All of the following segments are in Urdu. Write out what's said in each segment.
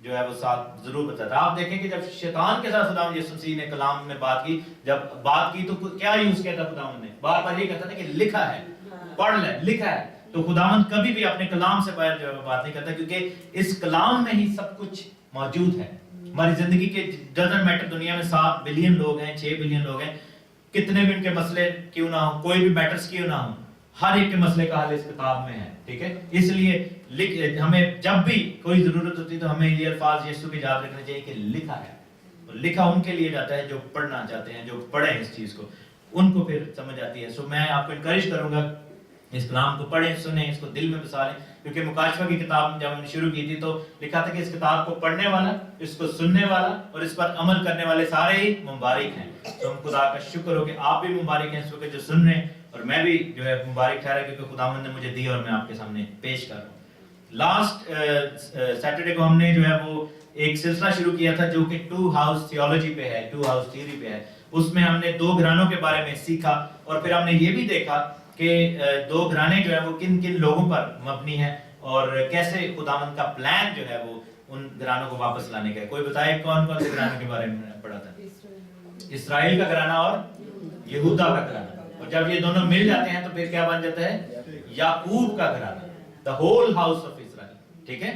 جو ہے وہ ساتھ ضرور بتاتا ہے. آپ دیکھیں کہ جب شیطان کے ساتھ خداوند یسوع مسیح نے کلام میں بات کی، جب بات کی تو کیا یوز کیا تھا خداوند نے؟ بار بار یہ کہتا تھا کہ لکھا ہے، پڑھ لے، لکھا ہے. تو خداوند کبھی بھی اپنے کلام سے باہر جو ہے بات نہیں کرتا، کیونکہ اس کلام میں ہی سب کچھ موجود ہے. ہماری زندگی کے ڈزنٹ میٹر، دنیا میں 7 بلین لوگ ہیں، 6 بلین لوگ ہیں، کتنے بھی ان کے مسئلے کیوں نہ ہوں، کوئی بھی میٹرز کیوں نہ ہوں، ہر ایک کے مسئلے کا حل اس کتاب میں ہے. ٹھیک ہے، اس لیے ہمیں جب بھی کوئی ضرورت ہوتی ہے تو ہمیں یہ الفاظ یسوع کے یاد رکھنے چاہیے کہ لکھا ہے. اور لکھا ان کے لیے جاتا ہے جو پڑھنا چاہتے ہیں، جو پڑھیں اس چیز کو، ان کو پھر سمجھ آتی ہے. سو میں آپ کو انکریج کروں گا اس کلام کو پڑھیں، سنیں، اس کو دل میں بسا لیں. کیونکہ مکاشفہ کی کتاب جب ہم نے شروع کی تھی تو لکھا تھا کہ اس کتاب کو پڑھنے والا، اس کو سننے والا اور اس پر عمل کرنے والے سارے ہی مبارک ہیں. تو ہم خدا کا شکر ہو کہ آپ بھی مبارک ہیں اس وقت جو سن رہے ہیں، اور میں بھی جو ہے مبارک ٹھہرا کیونکہ خداوند نے مجھے دی اور میں آپ کے سامنے پیش کر رہا ہوں. لاسٹ سیٹرڈے کو ہم نے جو ہے وہ ایک سلسلہ شروع کیا تھا جو کہ 2 ہاؤس تھیولوجی پہ ہے، 2 ہاؤس تھیوری پہ ہے. اس میں ہم نے 2 گھرانوں کے بارے میں سیکھا، اور پھر ہم نے یہ بھی دیکھا کہ 2 گھرانے جو ہے وہ کن کن لوگوں پر مبنی ہیں اور کیسے خداوند کا پلان جو ہے وہ ان گھرانوں کو واپس لانے کا ہے. کوئی بتائے کون کون سے گھرانوں کے بارے میں پڑھا تھا؟ اسرائیل کا گھرانہ اور یہودا کا گھرانہ. اور جب یہ دونوں مل جاتے ہیں تو پھر کیا بن جاتا ہے؟ یعقوب کا گھرانہ، the whole house of Israel. ٹھیک ہے،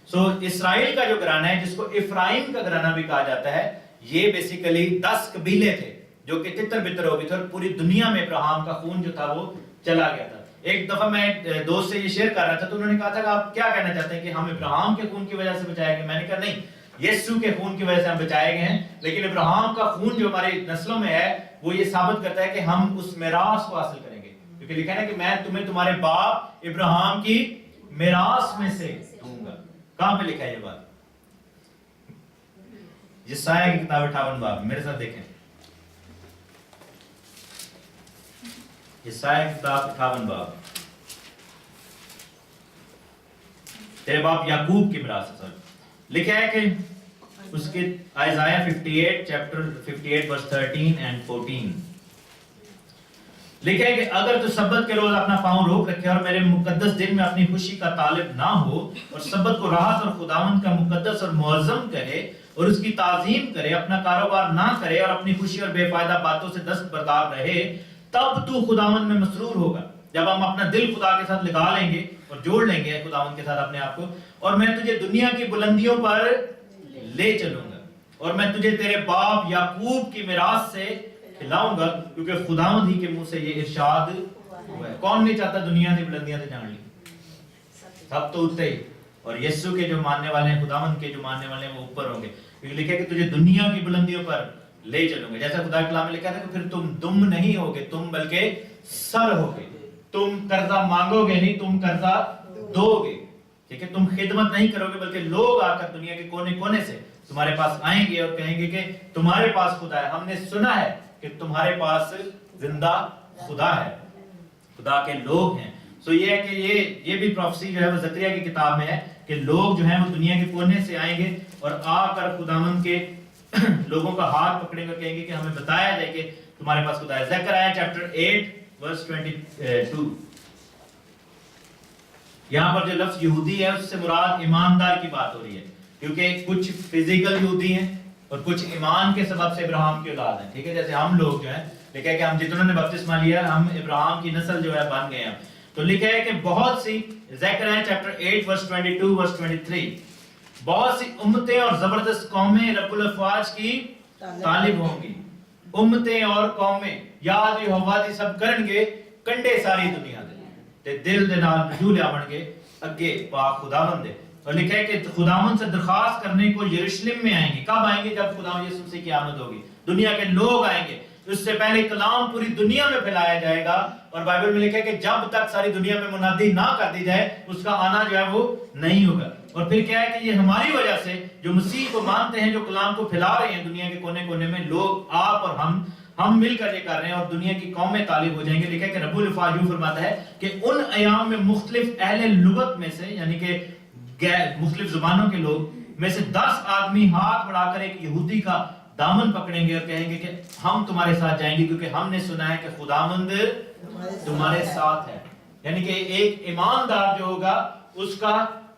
سو اسرائیل کا جو گھرانہ ہے جس کو افرایم کا گھرانہ بھی کہا جاتا ہے، یہ بیسیکلی 10 قبیلے تھے جو کہ تتر بتر ہو گئے تھے اور پوری دنیا میں ابراہیم کا خون جو تھا وہ چلا گیا تھا. ایک دفعہ میں ایک دوست سے یہ شیئر کر رہا تھا تو انہوں نے کہا تھا کہ آپ کیا کہنا چاہتے ہیں کہ ہم ابراہیم کے خون کی وجہ سے بچائے گئے؟ میں نے کہا نہیں، یسوع کے خون کی وجہ سے ہم بچائے گئے ہیں، لیکن ابراہیم کا خون جو ہماری نسلوں میں ہے وہ یہ ثابت کرتا ہے کہ ہم اس میراث کو حاصل کریں گے. کیونکہ لکھا ہے نا کہ میں تمہیں تمہارے باپ ابراہیم کی میراث میں سے دوں گا. کہاں پہ لکھا ہے یہ بات؟ یسایہ کی کتاب 58 باب، میرے ساتھ دیکھیں. یسایہ کی کتاب 58 باب، تیرے باپ یعقوب کی میراث ہے. لکھا ہے کہ اس کے آئزایہ 58 چیپٹر 58 ورس 13 اینڈ 14 لکھا ہے کہ اگر تو سبت کے روز اپنا پاؤں روک رکھے اور میرے مقدس دن میں اپنی خوشی کا طالب نہ ہو اور سبت کو راحت اور خداوند کا مقدس اور معظم کہے اور اس کی تعظیم کرے، اپنا کاروبار نہ کرے اور اپنی خوشی اور بے فائدہ باتوں سے دستبردار رہے، تب تو خداوند میں مسرور ہوگا. جب ہم اپنا دل خدا کے ساتھ لگا لیں گے اور جوڑ لیں گے خداوند کے ساتھ اپنے آپ کو، اور میں تجھے دنیا کی بلندیوں پر لے چلوں گا اور میں تجھے تیرے باپ یعقوب کی میراث سے کھلاؤں گا، کیونکہ خداوند ہی کے منہ سے یہ ارشاد ہوا ہے. کون نہیں چاہتا دنیا کی بلندیاں تو جان لی؟ سب تو اٹھتے ہی، اور یسوع کے جو ماننے والے ہیں، خداوند کے جو ماننے والے ہیں وہ اوپر ہوں گے. کیونکہ لکھا ہے کہ تجھے دنیا کی بلندیوں پر لے چلوں گا. جیسا خدا کے کلام میں لکھا تھا کہ پھر تم دم نہیں ہوگے، تم بلکہ سر ہوگے. تم قرضہ مانگو گے نہیں، تم قرضہ دو گے. ٹھیک ہے، تم خدمت نہیں کرو گے بلکہ لوگ آ کر دنیا کے کونے کونے سے تمہارے پاس آئیں گے اور کہیں گے کہ تمہارے پاس خدا ہے، ہم نے سنا ہے کہ تمہارے پاس زندہ خدا ہے، خدا کے لوگ ہیں. سو یہ ہے کہ یہ بھی پروفیسی جو ہے وہ زکریا کی کتاب میں ہے کہ لوگ جو ہیں وہ دنیا کے کونے سے آئیں گے اور آ کر خداوند کے لوگوں کا ہاتھ پکڑیں گے، کہیں گے کہ ہمیں بتایا جائے کہ تمہارے پاس خدا ہے. زکریا چیپٹر 8 ورس 22. یہاں پر جو لفظ یہودی ہے اس سے مراد ایماندار کی بات ہو رہی ہے، کیونکہ کچھ فزیکل یہودی ہیں اور کچھ ایمان کے سبب سے ابراہیم کی اولاد ہیں. ٹھیک ہے، جیسے ہم لوگ جو ہیں لکھا ہے کہ ہم جتنوں نے بپتسمہ لیا ہم ابراہیم کی نسل جو ہے بن گئے ہیں. تو لکھا ہے کہ بہت سی زکریا چیپٹر 8 ورس 22 ورس 23 بہت سی امتیں اور زبردست قومیں رب الافواج کی طالب ہوں گی. امتیں اور قومیں یاد یہوہ دی سب کرن گے کنڈے ساری دنیا دے تے دل دے نال رجوع آون گے اگے پاک خداوند دے. اور لکھا ہے کہ خداوند سے درخواست کرنے کو یروشلم میں آئیں گے. کب آئیں گے؟ جب خداوند یسوع مسیح کی آمد ہوگی. دنیا کے لوگ آئیں گے، اس سے پہلے کلام پوری دنیا میں پھیلایا جائے گا. اور بائبل میں لکھا ہے کہ جب تک ساری دنیا میں منادی نہ کر دی جائے اس کا آنا جو ہے وہ نہیں ہوگا. اور پھر کیا ہے کہ یہ ہماری وجہ سے جو مسیح کو مانتے ہیں، جو کلام کو پھیلا رہے ہیں دنیا کے کونے کونے میں، لوگ آپ اور ہم مل کر یہ کر رہے ہیں اور دنیا کی قومیں طالب ہو جائیں گے. لکھا ہے کہ رب الافواج فرماتا ہے کہ ان ایام میں مختلف اہل لغت میں سے، یعنی کہ مختلف زبانوں کے لوگ میں سے 10 آدمی ہاتھ بڑھا کر ایک یہودی کا دامن پکڑیں گے اور کہیں گے کہ ہم تمہارے ساتھ جائیں گے کیونکہ ہم نے سنا ہے کہ خداوند تمہارے ساتھ ہے. یعنی کہ ایک ایماندار جو ہوگا اس کا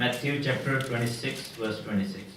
Matthew chapter 26 verse 26।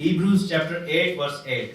Hebrews chapter 8 verse 8।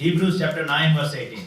Hebrews chapter 9 verse 18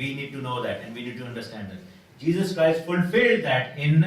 We need to know that and we need to understand that. Jesus Christ fulfilled that in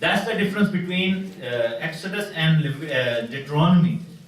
That's the difference between Exodus and Deuteronomy.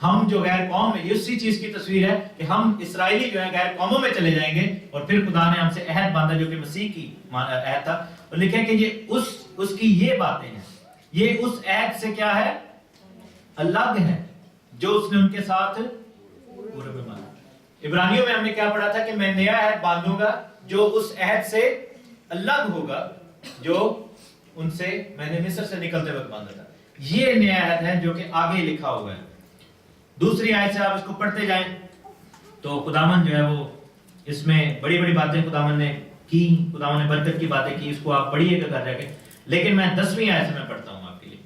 ہم جو غیر قوم ہے، یہ اسی چیز کی تصویر ہے کہ ہم اسرائیلی جو ہے غیر قوموں میں چلے جائیں گے، اور پھر خدا نے ہم سے عہد باندھا جو کہ مسیح کی عہد تھا، اور لکھا کہ یہ اس کی یہ باتیں ہیں، یہ اس عہد سے کیا ہے؟ الگ ہے جو اس نے ان کے ساتھ پورے میں باندھا۔ عبرانیوں میں ہم نے کیا پڑھا تھا کہ میں نیا عہد باندھوں گا جو اس عہد سے الگ ہوگا جو ان سے میں نے مصر سے نکلتے وقت باندھا تھا۔ یہ نیا عہد ہے جو کہ آگے لکھا ہوا ہے۔ دوسری آیت سے آپ اس کو پڑھتے جائیں تو خداوند جو ہے وہ اس میں بڑی بڑی باتیں خداوند نے کی، خداوند نے برکت کی باتیں کی، اس کو آپ پڑھیے گا گھر جا کے۔ لیکن میں 10ویں آیت سے میں پڑھتا ہوں آپ کے لیے۔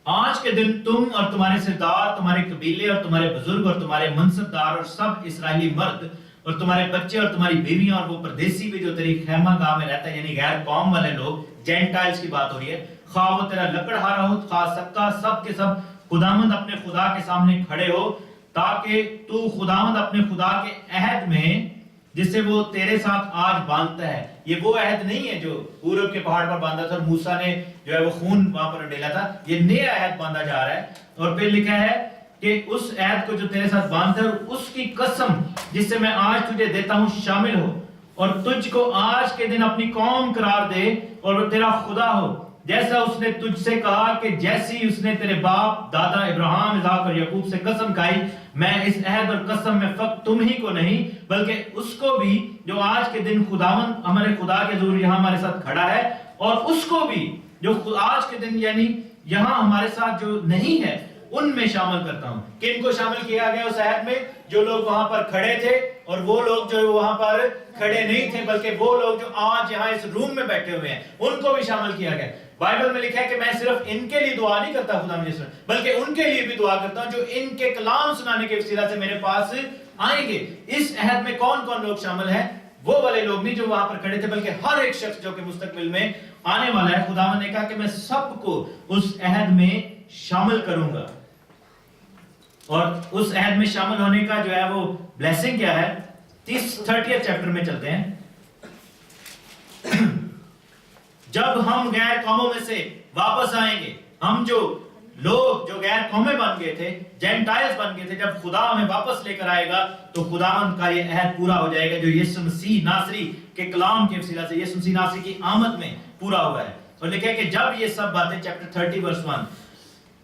آج کے دن تم اور تمہارے سردار، تمہارے قبیلے اور تمہارے بزرگ اور تمہارے منصبدار اور سب اسرائیلی مرد اور تمہارے بچے اور تمہاری بیویاں اور وہ پردیسی بھی جو تیری خیمہ گاہ میں رہتا ہے، یعنی غیر قوم والے لوگ، جینٹائلز کی بات ہو رہی ہے، خواہ وہ تیرا لکڑہارا ہو خواہ سکا، سب کے سب خداوند اپنے خدا کے سامنے کھڑے ہو، تاکہ تو خداوند اپنے خدا کے عہد میں جسے وہ تیرے ساتھ آج باندھتا ہے۔ یہ وہ عہد نہیں ہے جو پورب کے پہاڑ پر باندھا تھا اور موسیٰ نے جو ہے وہ خون وہاں پر ڈالا تھا، یہ نیا عہد باندھا جا رہا ہے۔ اور پھر لکھا ہے کہ اس عہد کو جو تیرے ساتھ باندھتا ہے اور اس کی قسم جس سے میں آج تجھے دیتا ہوں شامل ہو، اور تجھ کو آج کے دن اپنی قوم قرار دے اور وہ تیرا خدا ہو، جیسا اس نے تجھ سے کہا کہ جیسی اس نے تیرے باپ دادا ابراہیم، اسحاق اور یعقوب سے قسم کھائی، میں اس عہد اور قسم میں فقط تم ہی کو نہیں بلکہ اس کو بھی جو آج کے دن خداوند ہمارے خدا کے حضور یہاں ہمارے ساتھ کھڑا ہے، اور اس کو بھی جو آج کے دن یعنی یہاں ہمارے ساتھ جو نہیں ہے ان میں شامل کرتا ہوں۔ کن کو شامل کیا گیا اس عہد میں؟ جو لوگ وہاں پر کھڑے تھے، اور وہ لوگ جو وہاں پر کھڑے نہیں تھے بلکہ وہ لوگ جو آج یہاں اس روم میں بیٹھے ہوئے ہیں ان کو بھی شامل کیا گیا۔ بائبل میں لکھا ہے کہ میں صرف ان کے لیے دعا نہیں کرتا خدا مجھے، بلکہ ان کے لیے بھی دعا کرتا ہوں جو ان کے کلام سنانے کے وسیلہ سے میرے پاس آئیں گے۔ اس عہد میں کون کون لوگ شامل ہیں؟ وہ والے لوگ نہیں جو وہاں پر کھڑے تھے، بلکہ ہر ایک شخص جو کہ مستقبل میں آنے والا ہے۔ خداوند نے کہا کہ میں سب کو اس عہد میں شامل کروں گا۔ اور اس عہد میں شامل ہونے کا جو ہے وہ بلیسنگ کیا ہے؟ 30 چیپٹر میں چلتے ہیں۔ جب ہم غیر قوموں میں سے واپس آئیں گے، ہم جو لوگ جو غیر قومیں بن گئے تھے، جینٹائلز بن گئے تھے، جب خدا ہمیں واپس لے کر آئے گا تو خداوند کا یہ عہد پورا ہو جائے گا جو یسوع مسیح ناصری کے کلام کے وسیلہ سے یسوع مسیح ناصری کی آمد میں پورا ہوا ہے۔ اور لکھا ہے کہ جب یہ سب باتیں چیپٹر 30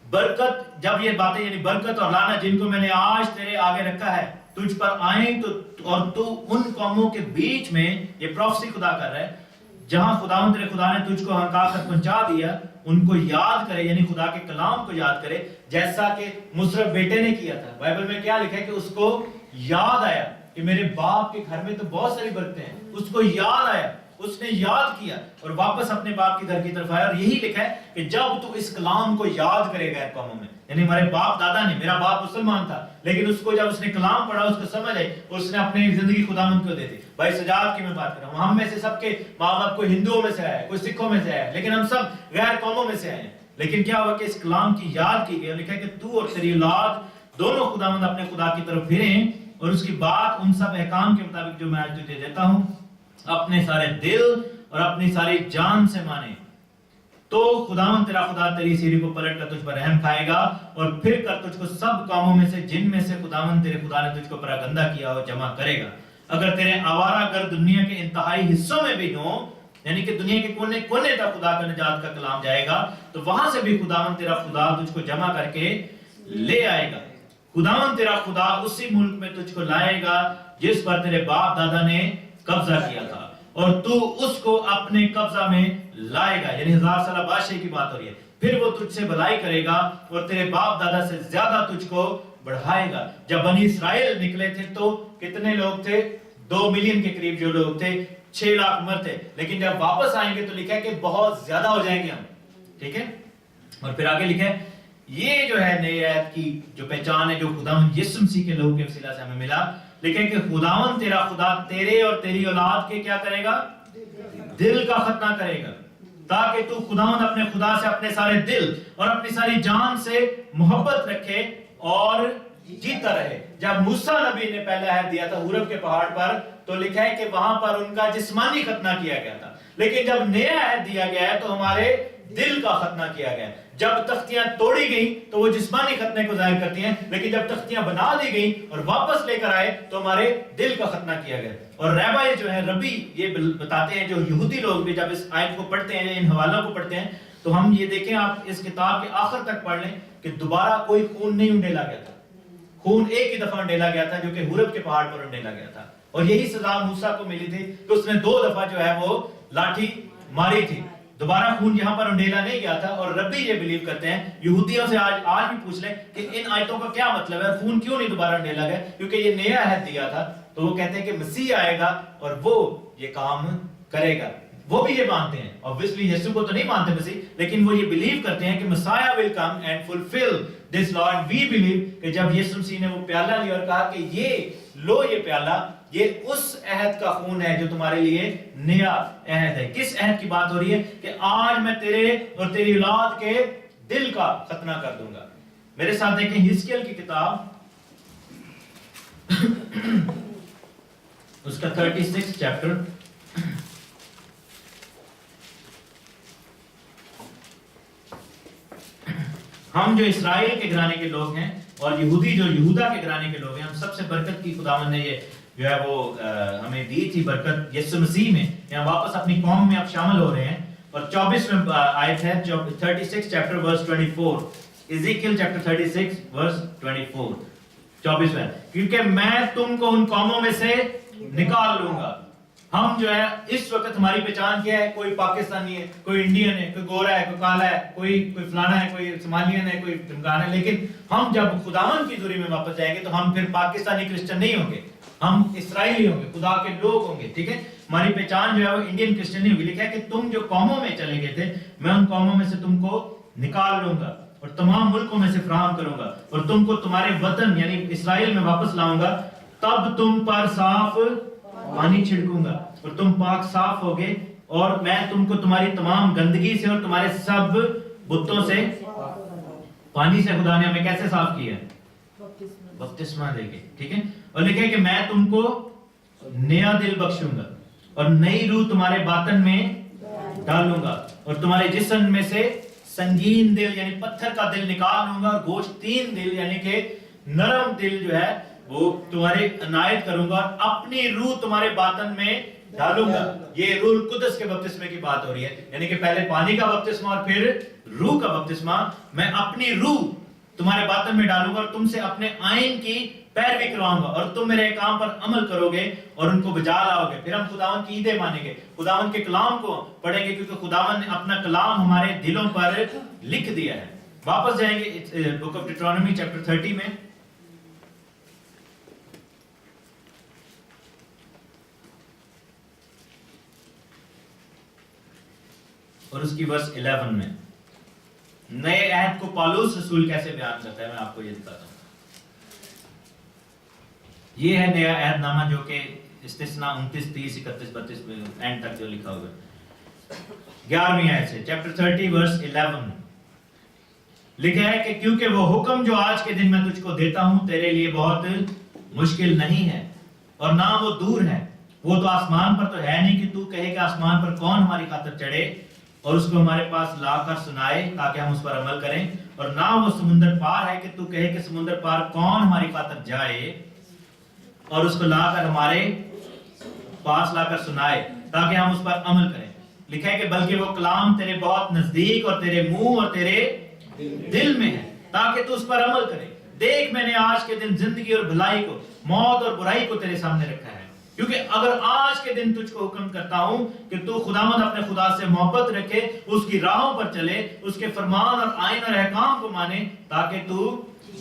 برکت، جب یہ باتیں یعنی برکت اور لعنت جن کو میں نے آج تیرے آگے رکھا ہے تجھ پر آئیں تو اور تو ان قوموں کے بیچ میں، یہ پروفیسی خدا کر رہا ہے، جہاں خداوند تیرے خدا نے تجھ کو ہنکا کر پہنچا دیا، ان کو یاد کرے، یعنی خدا کے کلام کو یاد کرے، جیسا کہ مصرف بیٹے نے کیا تھا۔ بائبل میں کیا لکھا ہے کہ اس کو یاد آیا کہ میرے باپ کے گھر میں تو بہت ساری برکتیں ہیں، اس کو یاد آیا، اس نے یاد کیا اور واپس اپنے باپ کے گھر کی طرف آیا۔ اور یہی لکھا ہے کہ جب تو اس کلام کو یاد کرے غیر قوموں میں، یعنی ہمارے باپ دادا نے، میرا باپ مسلمان تھا لیکن اس کو جب اس نے کلام پڑھا، اس کو سمجھ آئی اور اس نے اپنی زندگی خداوند کو دے دی۔ بھائی سجاد کی میں بات کر رہا ہوں، ہم میں سے سب کے ماں باپ کوئی ہندوؤں میں سے آیا ہے، کوئی سکھوں میں سے آیا ہے، لیکن ہم سب غیر قوموں میں سے آئے ہیں۔ لیکن کیا ہوا کہ اس کلام کی یاد کی گئی، لکھا ہے کہ تو اور تیری اولاد دونوں خداوند اپنے خدا کی طرف پھریں اور اس کی بات ان سب احکام کے مطابق جو میں آج تجھے دیتا ہوں اپنے سارے دل اور اپنی ساری جان سے مانے، تو خداوند تیرا خدا تیری سیڑھی کو پلٹ کر تجھ پر رحم کھائے گا اور پھر کر تجھ کو سب قوموں میں سے جن میں سے خداوند تیرے خدا نے تجھ کو پراگندہ کیا ہو جمع کرے گا۔ اگر تیرے آوارہ گرد دنیا کے انتہائی حصوں میں بھی ہوں، یعنی کہ دنیا کے کونے کونے تک خدا کا نجات کا کلام جائے گا، تو وہاں سے بھی خداوند تیرا خدا تجھ کو جمع کر کے لے آئے گا۔ خداوند تیرا خدا اسی ملک میں تجھ کو لائے گا جس پر تیرے باپ دادا نے قبضہ کیا تھا، اور تو اس کو اپنے قبضہ میں لائے گا، یعنی 1000 سالہ بادشاہی کی بات ہو رہی ہے۔ پھر وہ تجھ سے بھلائی کرے گا اور تیرے باپ دادا سے زیادہ تجھ کو بڑھائے گا۔ جب بنی اسرائیل نکلے تھے تو کتنے لوگ تھے؟ 2 ملین کے قریب جو لوگ تھے، 6 لاکھ مرد تھے، لیکن جب واپس آئیں گے تو لکھا ہے کہ بہت زیادہ ہو جائیں گے ہم، ٹھیک ہے؟ اور پھر آگے لکھا ہے یہ جو ہے نئی عہد کی جو پہچان ہے جو خداوند یسوع مسیح کے لہو کے وسیلہ سے ہمیں ملا، لکھا ہے کہ خداوند تیرا خدا تیرے اور تیری اولاد کے کیا کرے گا؟ دل کا ختنہ کرے گا، تاکہ تو خداوند اپنے خدا سے اپنے سارے دل اور اپنی ساری جان سے محبت رکھے اور جیتا رہے۔ جب موسیٰ نبی نے پہلا عہد دیا تھا حورب کے پہاڑ پر تو لکھا ہے کہ وہاں پر ان کا جسمانی ختنہ کیا گیا تھا، لیکن جب نیا عہد دیا گیا ہے تو ہمارے دل کا ختنہ کیا گیا. جب تختیاں توڑی گئیں تو وہ جسمانی ختنے کو ظاہر کرتی ہیں, لیکن جب تختیاں بنا دی گئیں اور واپس لے کر آئے تو ہمارے دل کا ختنہ کیا گیا. اور رہبائی جو ہے ربی یہ بتاتے ہیں, جو یہودی لوگ بھی جب اس آیت کو پڑھتے ہیں, ان حوالوں کو پڑھتے ہیں, تو ہم یہ دیکھیں, آپ اس کتاب کے آخر تک پڑھ لیں کہ دوبارہ کوئی خون نہیں انڈیلا گیا تھا. خون ایک ہی دفعہ انڈیلا گیا تھا جو کہ حورب کے پہاڑ پر انڈیلا گیا تھا, اور یہی سزا موسیٰ کو ملی تھی کہ اس نے 2 دفعہ جو ہے وہ لاٹھی ماری تھی. دوبارہ خون یہاں پر انڈیلا نہیں گیا تھا. اور ربی یہ بلیو کرتے ہیں, یہودیوں سے آج بھی پوچھ لیں کہ ان آیتوں کا کیا مطلب ہے, خون کیوں نہیں دوبارہ انڈیلا گیا, کیونکہ یہ نیا عہد دیا تھا. تو وہ کہتے ہیں کہ مسیح آئے گا اور وہ یہ کام کرے گا. وہ بھی یہ مانتے ہیں, obviously یسوع کو تو نہیں مانتے مسیح, لیکن وہ یہ بلیو کرتے ہیں کہ مسیح will come and fulfill this law. And we believe کہ جب یسوع مسیح نے وہ پیالہ لیا اور کہا کہ یہ لو, یہ پیالہ, یہ اس عہد کا خون ہے جو تمہارے لیے نیا عہد ہے. کس عہد کی بات ہو رہی ہے؟ کہ آج میں تیرے اور تیری اولاد کے دل کا ختنہ کر دوں گا. میرے ساتھ دیکھیں حزقیل کی کتاب, اس کا 36 چیپٹر. ہم جو اسرائیل کے گھرانے کے لوگ ہیں اور یہودی جو یہودا کے گھرانے کے لوگ ہیں, ہم سب سے برکت کی خداوند نے یہ جو ہے وہ ہمیں دی تھی برکت یسوع مسیح میں. یہاں واپس اپنی قوم میں اب شامل ہو رہے ہیں. اور 24ویں آیت ہے 36 چیپٹر ورس 24, ایزیکیل چیپٹر 36 ورس 24, 24واں. کیونکہ میں تم کو ان قوموں میں سے نکال لوں گا. ہم جو ہے اس وقت ہماری پہچان کیا ہے؟ کوئی پاکستانی ہے, کوئی انڈین ہے, کوئی گورا ہے, کوئی کالا ہے, کوئی فلانا ہے, کوئی صومالیان ہے, کوئی افغان ہے. لیکن ہم جب خداوند کی حضوری میں واپس جائیں گے تو ہم پھر پاکستانی کرسچن نہیں ہوں گے, ہم اسرائیلی ہوں گے, خدا کے لوگ ہوں گے. ٹھیک ہے, ہماری پہچان جو ہے وہ انڈین کرسچن نہیں ہوگی. لکھا ہے کہ تم جو قوموں میں چلے گئے تھے, میں ان قوموں میں سے تم کو نکال لوں گا اور تمام ملکوں میں سے فراہم کروں گا, اور تم کو تمہارے وطن یعنی اسرائیل میں واپس لاؤں گا. تب تم پر صاف پانی چھڑکوں گا اور تم پاک صاف ہوگے, اور میں تم کو تمہاری تمام گندگی سے اور تمہارے سب بتوں سے, پانی سے خدا نے ہمیں کیسے صاف کیا ہے؟ بپتسمہ دے کے. ٹھیک ہے, اور لکھا ہے کہ میں تم کو نیا دل بخشوں گا اور نئی روح تمہارے باطن میں ڈالوں گا, اور تمہارے جسم میں سے سنگین دل یعنی پتھر کا دل نکال لوں گا, اور گوشتین دل یعنی کہ نرم دل جو ہے وہ تمہارے عنایت کروں گا, اور اپنی روح تمہارے باطن میں ڈالوں گا. یہ روح القدس کے بپتسمے کی بات ہو رہی ہے, یعنی کہ پہلے پانی کا بپتسمہ اور پھر روح کا بپتسمہ. میں اپنی روح تمہارے باطن میں ڈالوں گا اور تم سے اپنے آئین کی پیروی کرواؤں گا, اور تم میرے کام پر عمل کرو گے اور ان کو بجا لاؤ گے. پھر ہم خداوند کی عیدیں مانیں گے, خداوند کے کلام کو پڑھیں گے, کیونکہ خداوند نے اپنا کلام ہمارے دلوں پر لکھ دیا ہے. واپس جائیں گے بک آف ڈیٹرانومی چیپٹر 30 میں, اور اس کی ورس 11 میں. نئے عہد کو پالوس رسول کیسے بیان کرتا ہے, میں آپ کو یہ دکھاتا ہوں. یہ ہے نیا عہد نامہ جو کہ استثناء 29, 30, 31, 32 میں اینڈ تک جو لکھا ہوا ہے. 11ویں آیت سے چیپٹر 30 ورس 11 لکھا ہے کہ کیونکہ وہ حکم جو آج کے دن میں تجھ کو دیتا ہوں تیرے لیے بہت مشکل نہیں ہے اور نہ وہ دور ہے. وہ تو آسمان پر تو ہے نہیں کہ تو کہے کہ آسمان پر کون ہماری خاطر چڑھے اور اس کو ہمارے پاس لا کر سنائے تاکہ ہم اس پر عمل کریں, اور نہ وہ سمندر پار ہے کہ تو کہے کہ سمندر پار کون ہماری خاطر جائے اور اس کو لا کر ہمارے پاس لا کر سنائے تاکہ ہم اس پر عمل کریں. لکھا ہے کہ بلکہ وہ کلام تیرے بہت نزدیک اور تیرے منہ اور تیرے دل میں ہے تاکہ تو اس پر عمل کرے. دیکھ میں نے آج کے دن زندگی اور بھلائی کو, موت اور برائی کو تیرے سامنے رکھا ہے. کیونکہ اگر آج کے دن تجھ کو حکم کرتا ہوں کہ تو خداوند اپنے خدا سے محبت رکھے, اس کی راہوں پر چلے, اس کے فرمان اور آئین اور احکام کو مانے تاکہ تو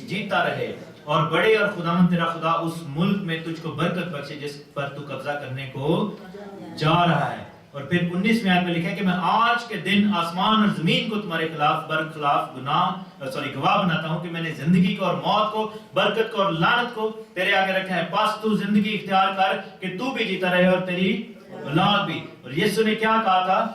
جیتا رہے اور بڑے, اور خداوند تیرا خدا اس ملک میں تجھ کو برکت بخشے جس پر تو قبضہ کرنے کو جا رہا ہے. اور پھر 19ویں آیت میں لکھا ہے کہ میں آج کے دن آسمان اور زمین کو تمہارے خلاف برخلاف گواہ بناتا ہوں کہ میں نے زندگی کو اور موت کو, برکت کو اور لعنت کو تیرے آگے رکھا ہے. پس تو زندگی اختیار کر کہ تو بھی جیتا رہے اور تیری اولاد بھی. اور یسوع نے کیا کہا تھا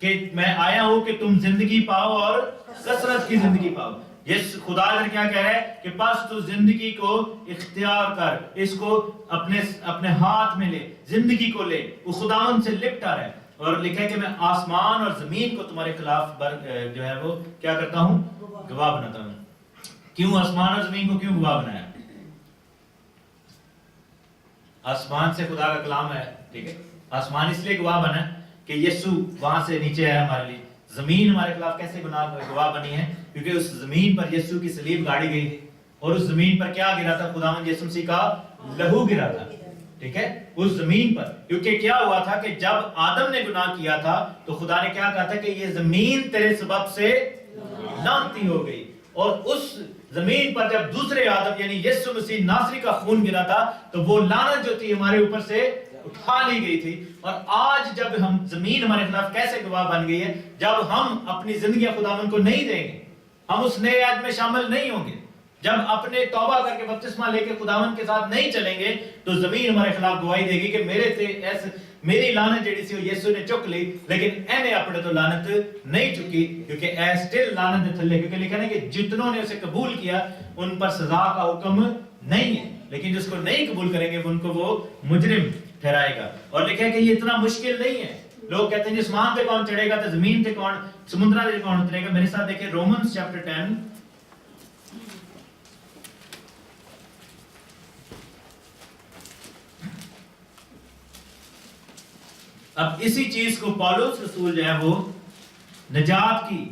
کہ میں آیا ہوں کہ تم زندگی پاؤ اور کثرت کی زندگی پاؤ. یہ خدا کیا کہہ رہا ہے کہ پس تو زندگی کو اختیار کر, اس کو اپنے ہاتھ میں لے, زندگی کو لے. وہ خداوند سے لپٹا رہے, اور لکھا ہے کہ میں آسمان اور زمین کو تمہارے خلاف جو ہے وہ کیا کرتا ہوں؟ گواہ بناتا ہوں. کیوں آسمان اور زمین کو کیوں گواہ بنایا؟ آسمان سے خدا کا کلام ہے، ٹھیک ہے، آسمان اس لیے گواہ بنا کہ یسو وہاں سے نیچے آیا ہمارے لیے. زمین ہمارے خلاف کیسے گواہ بنی ہے؟ کیونکہ اس زمین پر یسو کی صلیب گاڑی گئی تھی، اور اس زمین پر کیا گرا تھا؟ خداوند یسوع مسیح کا لہو گرا تھا، ٹھیک ہے، اس زمین پر. کیونکہ کیا ہوا تھا کہ جب آدم نے گناہ کیا تھا تو خدا نے کیا کہا تھا کہ یہ زمین تیرے سبب سے لعنتی ہو گئی. اور اس زمین پر جب دوسرے آدم یعنی یسوع مسیح ناصری کا خون گرا تھا تو وہ لعنت جو تھی ہمارے اوپر سے اٹھا لی گئی تھی. اور آج جب ہم زمین ہمارے خلاف کیسے گواہ بن گئی ہے؟ جب ہم اپنی زندگیاں خداوند کو نہیں دیں گے، ہم اس نئے عہد میں شامل نہیں ہوں گے، جب اپنے توبہ کر کے بپتسمہ لے کے خداوند کے ساتھ نہیں چلیں گے تو زمین ہمارے خلاف گواہی دے گی کہ میری لعنت جڑی سی یسوع نے چک لی، لیکن اینے اپنے تو لعنت نہیں چکی، کیونکہ اے سٹل لعنت دے تھلے. کیونکہ لکھا ہے کہ جتنوں نے اسے قبول کیا ان پر سزا کا حکم نہیں ہے، لیکن جس کو نہیں قبول کریں گے ان کو وہ مجرم ٹھہرائے گا. اور لکھا ہے کہ یہ اتنا مشکل نہیں ہے. لوگ کہتے ہیں جسمان پہ کون چڑھے گا تو زمین پہ کون، سمندرہ پہ کون اترے گا. میرے ساتھ دیکھیں رومنز چیپٹر 10 اب اسی چیز کو پالوس رسول جو ہے وہ نجات کی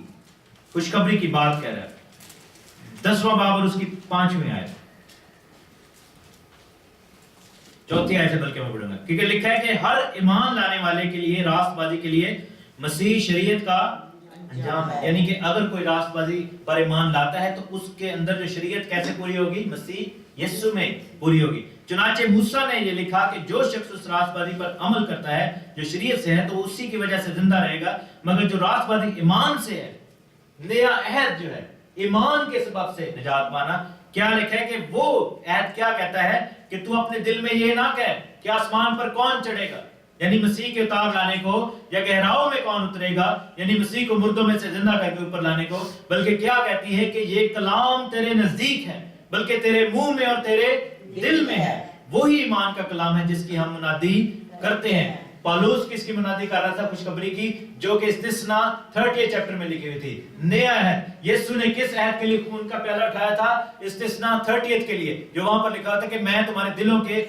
خوشخبری کی بات کہہ رہا ہے. 10واں باب اور اس کی 5ویں آیت، 4تھی آیت سے بلکہ میں پڑھوں گا. کیونکہ لکھا ہے کہ ہر ایمان لانے والے کے لیے راست بازی کے لیے مسیح شریعت کا انجام ہے. یعنی کہ اگر کوئی راست بازی پر ایمان لاتا ہے تو اس کے اندر جو شریعت کیسے پوری ہوگی؟ مسیح یسوع میں پوری ہوگی. چنانچہ موسیٰ نے یہ لکھا کہ جو شخص اس راست بازی پر عمل کرتا ہے جو شریعت سے ہے تو اسی کی وجہ سے زندہ رہے گا، مگر جو راست بازی ایمان سے ہے، نیا عہد جو ہے ایمان کے سبب سے نجات پانا. کیا لکھا ہے کہ وہ عہد کیا کہتا ہے کہ تو اپنے دل میں یہ نہ کہہ کہ آسمان پر کون چڑھے گا، یعنی مسیح کے اتار لانے کو، یا گہراؤں میں کون اترے گا، یعنی مسیح کو مردوں میں سے زندہ کر کے اوپر لانے کو، بلکہ کیا کہتی ہے کہ یہ کلام تیرے نزدیک ہے، بلکہ تیرے منہ میں اور تیرے دل میں ہے. وہی ایمان کا کلام ہے جس کی ہم منادی کرتے ہیں. پالوس کس کی منادی کر رہا تھا؟ خوشخبری کی، جو کہ استثناء 30 چیپٹر میں لکھی ہوئی تھی. نیا عہد، یسوع نے کس عہد کے لیے خون کا پیالہ اٹھایا تھا؟ استثناء 30 کے لیے، جو وہاں پر لکھا تھا کہ میں تمہارے دلوں کے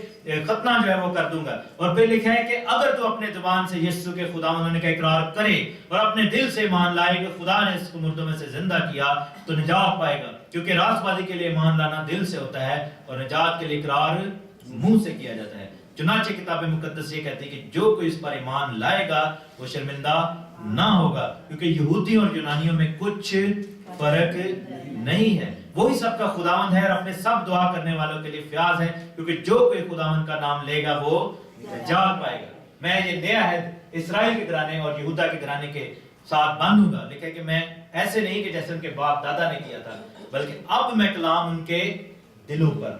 ختنہ جو ہے وہ کر دوں گا. اور پھر لکھا ہے کہ اگر تو اپنے زبان سے یسوع کے خداوند کا اقرار کرے اور اپنے دل سے ایمان لائے کہ خدا نے اس کو مردوں میں سے زندہ کیا تو نجات پائے گا. کیونکہ راست بازی کے لیے ایمان لانا دل سے ہوتا ہے اور نجات کے لیے اقرار منہ سے کیا جاتا ہے. چنانچہ کتاب مقدس یہ کہتی ہے کہ جو کوئی اس پر ایمان لائے گا وہ شرمندہ نہ ہوگا، کیونکہ یہودیوں اور یونانیوں میں کچھ فرق نہیں ہے. وہی سب کا خداوند ہے اور اپنے سب دعا کرنے والوں کے لیے فیاض ہے، کیونکہ جو کوئی خداوند کا نام لے گا وہ نجات پائے گا. میں یہ نیا عہد اسرائیل کے گھرانے اور یہودا کے گھرانے کے ساتھ باندھوں گا. لکھا ہے کہ میں ایسے نہیں کہ جیسے ان کے باپ دادا نے کیا تھا، بلکہ اب میں کلام ان کے دلوں پر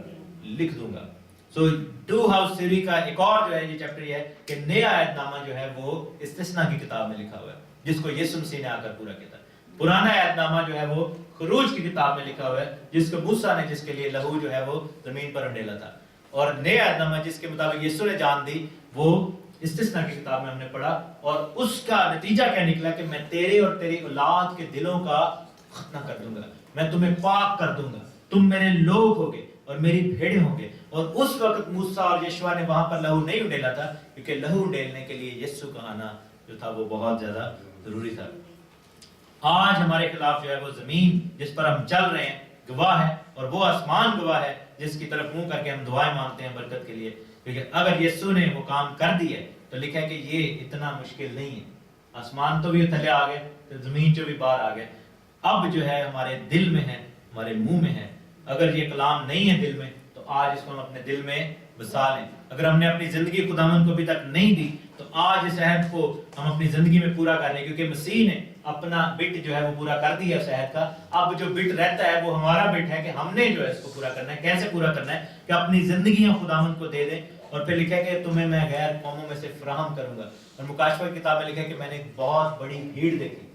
لکھ دوں گا. سو ٹو ہاؤس تھیوری کا ایک اور جو ہے یہ چیپٹر یہ ہے کہ نیا عہد نامہ جو ہے وہ استثناء کی کتاب میں لکھا ہوا ہے، جس کو یسوع مسیح نے آ کر پورا کیا تھا. پرانا عہد نامہ جو ہے وہ خروج کی کتاب میں لکھا ہوا ہے، جس کو موسیٰ نے جس کے لیے لہو جو ہے وہ زمین پر انڈیلا تھا. اور نیا عہد نامہ جس کے مطابق یسوع نے جان دی وہ استثناء کی کتاب میں ہم نے پڑھا. اور اس کا نتیجہ کیا نکلا کہ میں تیرے اور تیری اولاد کے دلوں کا ختنہ کر دوں گا، میں تمہیں پاک کر دوں گا، تم میرے لوگ ہوگے اور میری بھیڑیں ہوں گے. اور اس وقت موسیٰ اور یشوع نے وہاں پر لہو نہیں انڈیلا تھا، کیونکہ لہو انڈیلنے کے لیے یسوع کا آنا جو تھا وہ بہت زیادہ ضروری تھا. آج ہمارے خلاف جو ہے وہ زمین جس پر ہم چل رہے ہیں گواہ ہے، اور وہ آسمان گواہ ہے جس کی طرف منہ کر کے ہم دعائیں مانگتے ہیں برکت کے لیے. کیونکہ اگر یسوع نے وہ کام کر دیا تو لکھا ہے کہ یہ اتنا مشکل نہیں ہے. آسمان تو بھی تھلے آ گئے تو زمین جو بھی باہر آ گئے. اب جو ہے ہمارے دل میں ہے، ہمارے منہ میں ہے. اگر یہ کلام نہیں ہے دل میں تو آج اس کو ہم اپنے دل میں بسا لیں. اگر ہم نے اپنی زندگی خداوند کو ابھی تک نہیں دی تو آج اس عہد کو ہم اپنی زندگی میں پورا کر لیں، کیونکہ مسیح نے اپنا بٹ جو ہے وہ پورا کر دیا اس عہد کا. اب جو بٹ رہتا ہے وہ ہمارا بٹ ہے کہ ہم نے جو ہے اس کو پورا کرنا ہے. کیسے پورا کرنا ہے؟ کہ اپنی زندگیاں خداوند کو دے دیں. اور پھر لکھا ہے کہ تمہیں میں غیر قوموں میں سے فراہم کروں گا. اور مکاشفہ کی کتاب میں لکھا ہے کہ میں نے ایک بہت بڑی بھیڑ دیکھی،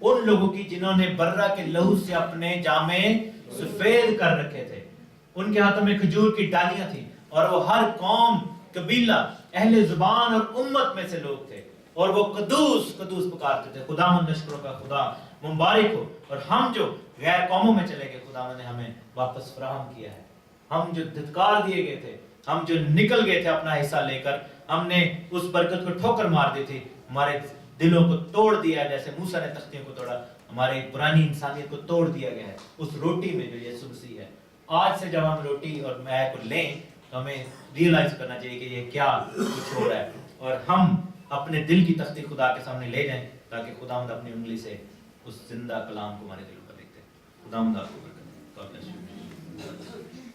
ان لوگوں کی جنہوں نے برہ کے لہو سے اپنے جامے سفید کر رکھے تھے. ان کے ہاتھوں میں کھجور کی ڈالیاں تھیں، اور وہ ہر قوم، قبیلہ، اہل زبان اور امت میں سے لوگ تھے. اور وہ قدوس قدوس پکارتے تھے. خداوند لشکروں کا خدا مبارک ہو. اور ہم جو غیر قوموں میں چلے گئے خداوند نے ہمیں واپس فراہم کیا ہے. ہم جو دھتکار دیے گئے تھے, ہم جو نکل گئے تھے اپنا حصہ لے کر, ہم نے اس برکت کو ٹھوکر مار دی تھی, ہمارے دلوں کو توڑ دیا جیسے موسیٰ نے تختیوں کو توڑا. ہماری پرانی انسانیت کو توڑ دیا گیا ہے اس روٹی میں جو یسوع مسیح ہے. آج سے جب ہم روٹی اور مے کو لیں تو ہمیں ریئلائز کرنا چاہیے کہ یہ کیا کچھ ہو رہا ہے, اور ہم اپنے دل کی تختی خدا کے سامنے لے جائیں تاکہ خداوند اپنی انگلی سے اس زندہ کلام کو ہمارے دلوں پر لکھ دے. خداوند آپ کو برکت دے. God bless you.